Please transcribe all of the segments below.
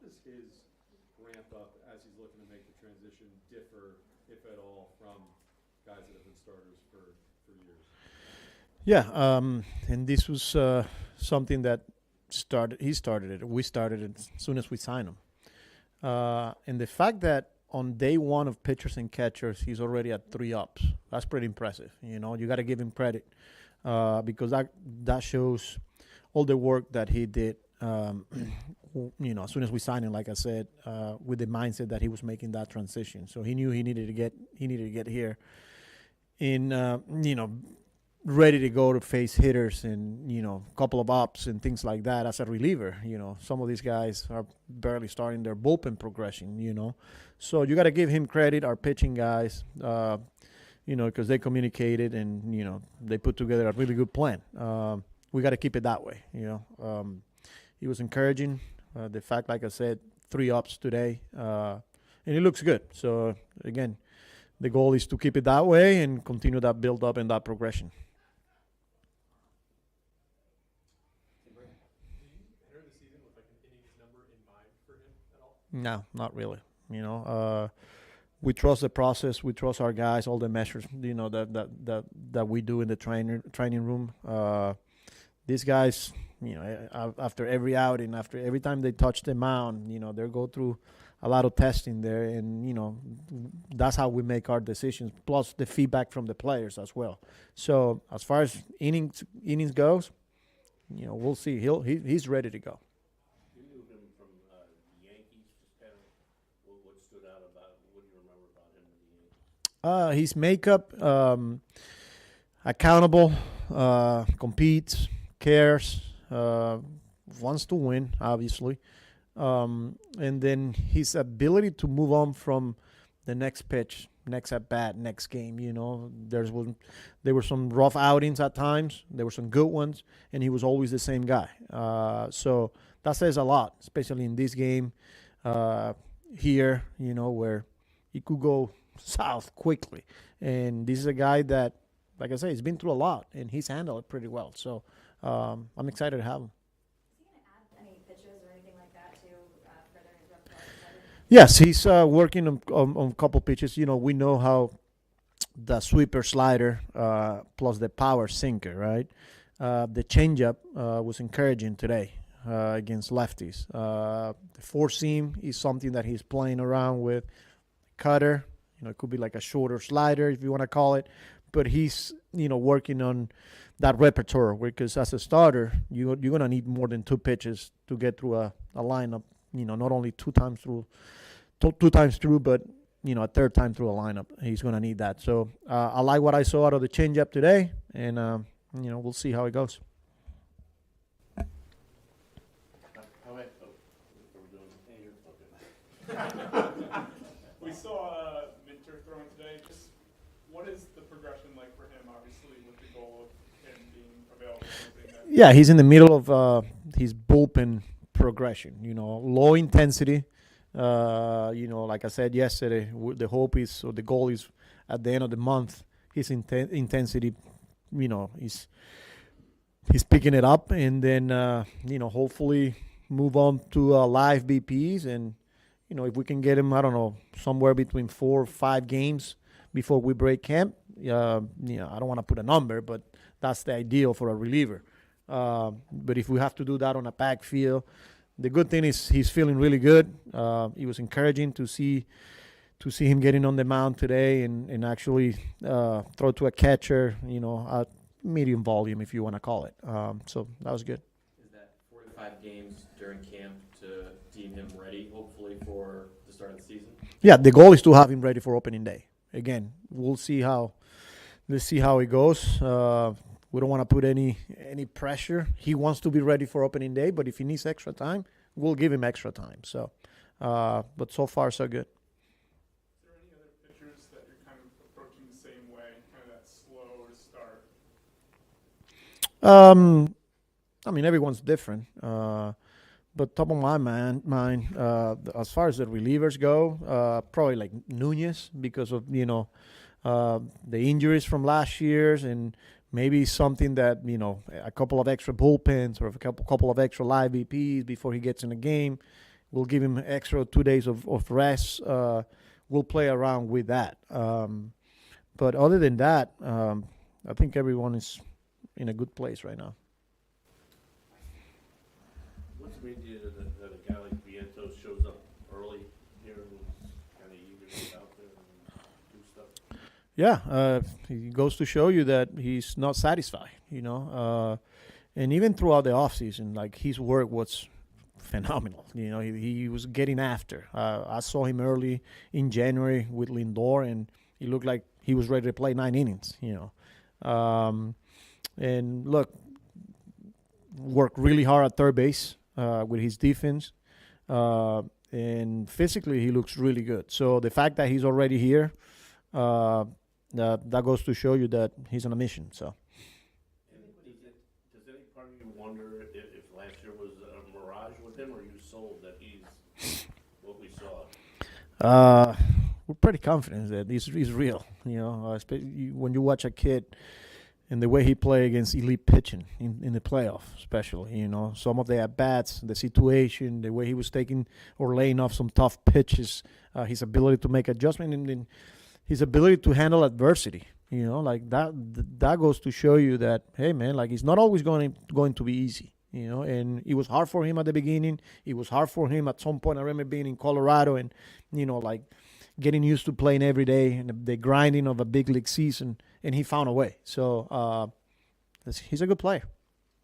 does his ramp up as he's looking to make the transition differ, if at all, from guys that have been starters for years? Yeah, and this was something that he started it. We started it as soon as we signed him. And the fact that on day one of pitchers and catchers, he's already at 3 ups. That's pretty impressive. You know, you got to give him credit because that shows all the work that he did. You know, as soon as we signed him, like I said, with the mindset that he was making that transition, so he knew he needed to get here, in you know, ready to go to face hitters and, you know, a couple of ups and things like that as a reliever. You know, some of these guys are barely starting their bullpen progression, you know. So you got to give him credit, our pitching guys, you know, because they communicated and, you know, they put together a really good plan. We got to keep it that way, you know. It was encouraging. The fact, like I said, 3 ups today, and it looks good. So, again, the goal is to keep it that way and continue that build up and that progression. No, not really. You know, we trust the process. We trust our guys. All the measures, you know, that we do in the training room. These guys, you know, after every outing, after every time they touch the mound, you know, they go through a lot of testing there, and, you know, that's how we make our decisions. Plus the feedback from the players as well. So as far as innings goes, you know, we'll see. He's ready to go. His makeup, accountable, competes, cares, wants to win, obviously. And then his ability to move on from the next pitch, next at bat, next game. You know, there were some rough outings at times. There were some good ones, and he was always the same guy. So that says a lot, especially in this game here. You know, where he could go south quickly, and this is a guy that, like I say, he's been through a lot, and he's handled it pretty well. So I'm excited to have him. Is he going to add any pitches or anything like that to further his repertoire? Yes, he's working on a couple pitches. You know, we know how the sweeper slider plus the power sinker, right? The changeup was encouraging today against lefties. The four seam is something that he's playing around with. Cutter, you know, it could be like a shorter slider if you want to call it, but he's, you know, working on that repertoire, because as a starter, you're going to need more than 2 pitches to get through a lineup, you know, not only two times through, but, you know, a third time through a lineup. He's going to need that. So I like what I saw out of the changeup today, and, you know, we'll see how it goes. We saw Minter throwing today. Just what is the progression like for him, obviously, with the goal of him being available? Yeah, he's in the middle of his bullpen progression, you know, low intensity. You know, like I said yesterday, the hope is, or the goal is, at the end of the month, his intensity, you know, he's picking it up, and then, you know, hopefully move on to live BPs. And, you know, if we can get him, I don't know, somewhere between 4 or 5 games before we break camp, you know, I don't want to put a number, but that's the ideal for a reliever. But if we have to do that on a packed field, the good thing is he's feeling really good. It was encouraging to see him getting on the mound today and actually throw to a catcher, you know, at medium volume, if you want to call it. So that was good. Is that 4 to 5 games during camp to deem him ready, hopefully, for the start of the season? Yeah, the goal is to have him ready for opening day. Again, let's see how it goes. We don't want to put any pressure. He wants to be ready for opening day, but if he needs extra time, we'll give him extra time. So, but so far, so good. Is there any other pitchers that you're kind of approaching the same way, kind of that slow start? I mean, everyone's different. But top of my mind, as far as the relievers go, probably like Nunez, because of, you know, the injuries from last year's, and maybe something that, you know, a couple of extra bullpens or a couple of extra live VPs before he gets in the game. we'll give him extra 2 days of rest. We'll play around with that. But other than that, I think everyone is in a good place right now. What's made you that a guy like Vientos shows up early here and is kind of eager to get out there and do stuff? Yeah, he goes to show you that he's not satisfied, and even throughout the offseason, like his work was phenomenal. He was getting after. I saw him early in January with Lindor, and he looked like he was ready to play 9 innings, and look, worked really hard at third base with his defense, and physically he looks really good. So the fact that he's already here, that goes to show you that he's on a mission. So. Does any part of you wonder if last year was a mirage with him, or are you sold that he's what we saw? We're pretty confident that he's real. Especially when you watch a kid and the way he played against elite pitching in the playoff, especially, some of the at-bats, the situation, the way he was taking or laying off some tough pitches, his ability to make adjustment, and his ability to handle adversity, like that goes to show you that, hey, man, like it's not always going to be easy, and it was hard for him at the beginning. It was hard for him at some point. I remember being in Colorado and, like getting used to playing every day and the grinding of a big league season, and he found a way. So he's a good player.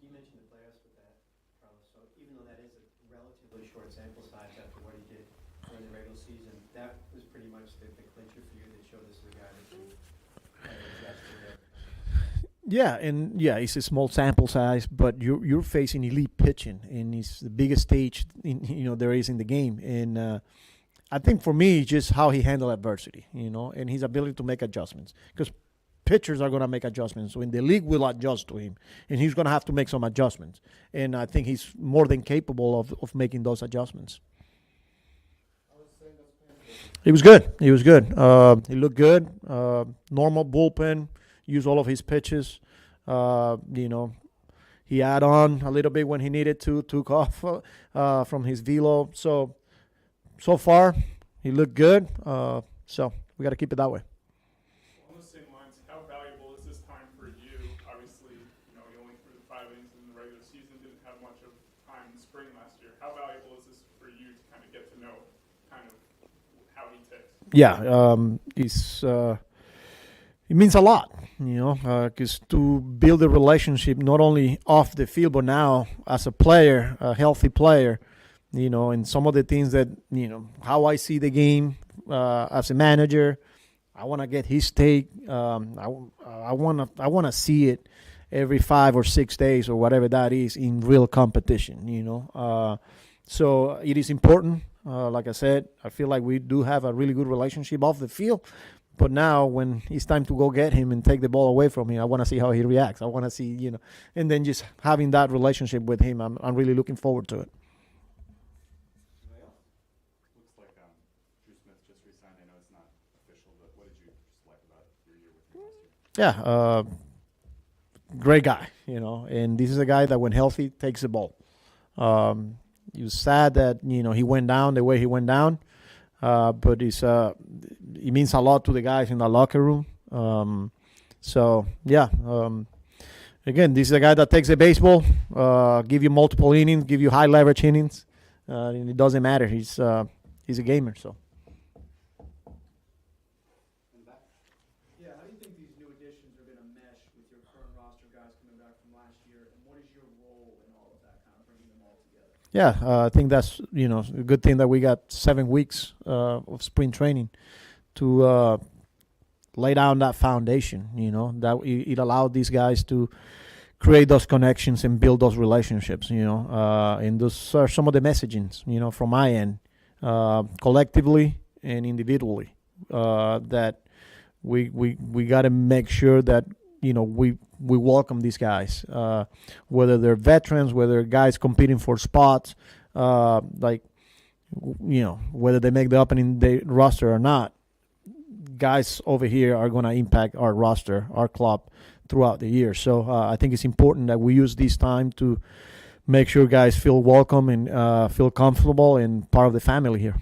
You mentioned the playoffs with that, Carlos. So even though that is a relatively short sample size after what he did during the regular season, that was pretty much the clincher for you that showed this is a guy that can kind of adjust to it. Yeah, it's a small sample size, but you're facing elite pitching, and it's the biggest stage there is in the game. And I think for me, just how he handled adversity, and his ability to make adjustments, because pitchers are going to make adjustments. So in the league will adjust to him, and he's going to have to make some adjustments. And I think he's more than capable of making those adjustments. He was good. He looked good. Normal bullpen, used all of his pitches. He added on a little bit when he needed to, took off from his velo. So far, he looked good. So we got to keep it that way. On the same lines, how valuable is this time for you? Obviously, you only threw the 5 innings in the regular season, didn't have much of time in spring last year. How valuable is this for you to kind of get to know kind of how he ticks? Yeah, it means a lot, because to build a relationship not only off the field, but now as a player, a healthy player, and some of the things that, how I see the game as a manager, I want to get his take. I want to see it every 5 or 6 days or whatever that is in real competition, So it is important. Like I said, I feel like we do have a really good relationship off the field. But now when it's time to go get him and take the ball away from him, I want to see how he reacts. I want to see, and then just having that relationship with him, I'm really looking forward to it. Looks like Drew Smith just resigned. I know it's not official, but what did you just like about your year with him last year? Yeah, great guy, and this is a guy that when healthy takes the ball. It was sad that, he went down the way he went down, but it means a lot to the guys in the locker room. Again, this is a guy that takes the baseball, give you multiple innings, give you high leverage innings, and it doesn't matter. He's a gamer, so. Yeah, how do you think these new additions are going to mesh with your current roster guys coming back from last year, and what is your role in all of that, kind of bringing them all together? Yeah, I think that's, a good thing that we got 7 weeks of spring training to lay down that foundation, that it allowed these guys to create those connections and build those relationships, and those are some of the messagings, from my end, collectively and individually, that we got to make sure that, we welcome these guys, whether they're veterans, whether guys competing for spots, whether they make the opening day roster or not. Guys over here are going to impact our roster, our club throughout the year. So I think it's important that we use this time to make sure guys feel welcome and feel comfortable and part of the family here.